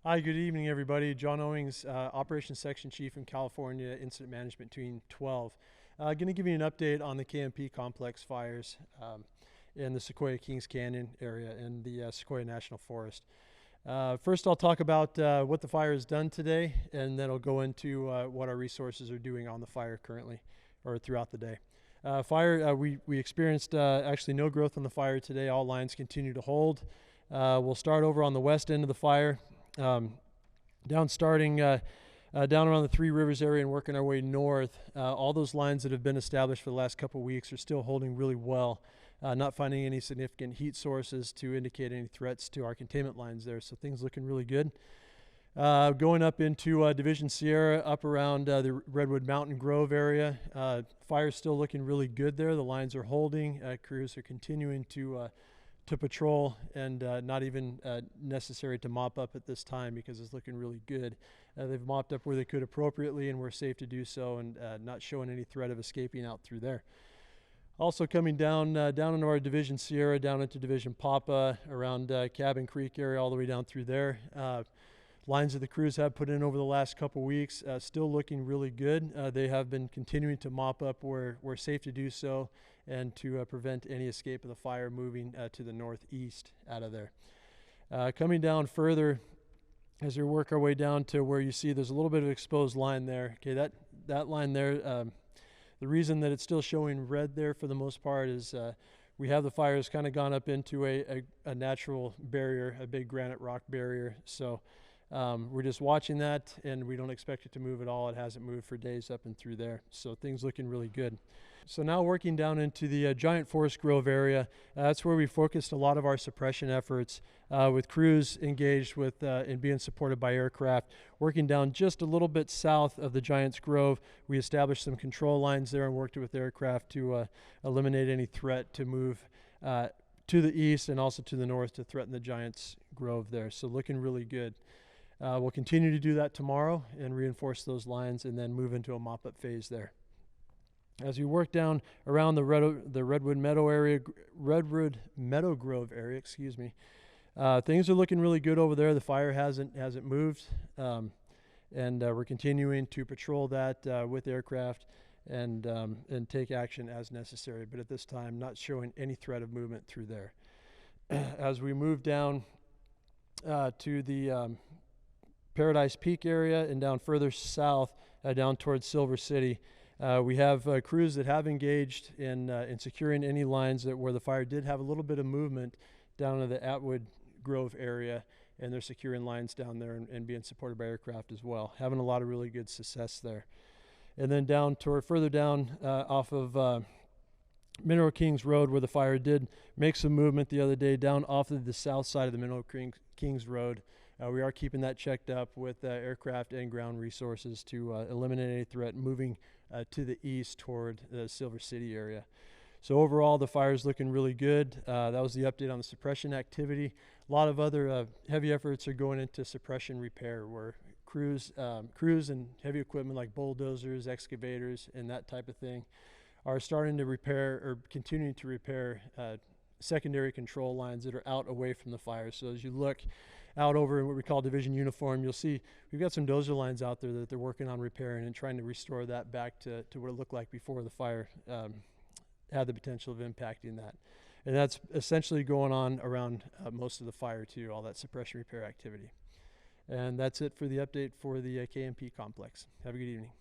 Hi, good evening, everybody. John Owings, Operations Section Chief in California, Incident Management Team 12. Going to give you an update on the KNP complex fires in the Sequoia Kings Canyon area in the Sequoia National Forest. First, I'll talk about what the fire has done today, and then I'll go into what our resources are doing on the fire currently or throughout the day. We experienced actually no growth on the fire today. All lines continue to hold. We'll start over on the west end of the fire. Starting down around the Three Rivers area and working our way north. All those lines that have been established for the last couple of weeks are still holding really well, not finding any significant heat sources to indicate any threats to our containment lines there, so things looking really good. Going up into Division Sierra, up around the Redwood Mountain Grove area, fire's still looking really good there. The lines are holding. Crews are continuing to patrol, and not even necessary to mop up at this time because it's looking really good. They've mopped up where they could appropriately, and we're safe to do so, and not showing any threat of escaping out through there. Also coming down into our Division Sierra, down into Division Papa, around Cabin Creek area, all the way down through there. Lines that the crews have put in over the last couple weeks, still looking really good. They have been continuing to mop up where we're safe to do so, and to prevent any escape of the fire moving to the northeast out of there. Coming down further, as we work our way down to where you see there's a little bit of exposed line there. Okay, that line there, the reason that it's still showing red there for the most part is we have the fires kind of gone up into a natural barrier, a big granite rock barrier. So we're just watching that, and we don't expect it to move at all. It hasn't moved for days up and through there, so things looking really good. So now working down into the Giant Forest Grove area, that's where we focused a lot of our suppression efforts, with crews engaged with and being supported by aircraft. Working down just a little bit south of the Giant's Grove, we established some control lines there and worked with aircraft to eliminate any threat to move to the east and also to the north to threaten the Giant's Grove there. So looking really good. We'll continue to do that tomorrow and reinforce those lines, and then move into a mop-up phase there. As we work down around the Redwood Meadow Grove area, things are looking really good over there. The fire hasn't moved, and we're continuing to patrol that with aircraft and take action as necessary. But at this time, not showing any threat of movement through there. As we move down to the Paradise Peak area and down further south, down towards Silver City. We have crews that have engaged in securing any lines where the fire did have a little bit of movement down to the Atwood Grove area, and they're securing lines down there and being supported by aircraft as well. Having a lot of really good success there. And then further down off of Mineral Kings Road, where the fire did make some movement the other day, down off of the south side of the Mineral Kings Road. We are keeping that checked up with aircraft and ground resources to eliminate any threat moving to the east toward the Silver City area. So overall, the fire is looking really good. That was the update on the suppression activity. A lot of other heavy efforts are going into suppression repair, where crews and heavy equipment like bulldozers, excavators, and that type of thing are starting to repair or continuing to repair secondary control lines that are out away from the fire. So as you look out over what we call Division Uniform, you'll see we've got some dozer lines out there that they're working on repairing and trying to restore that back to what it looked like before the fire had the potential of impacting that. And that's essentially going on around most of the fire too, all that suppression repair activity. And that's it for the update for the KNP complex. Have a good evening.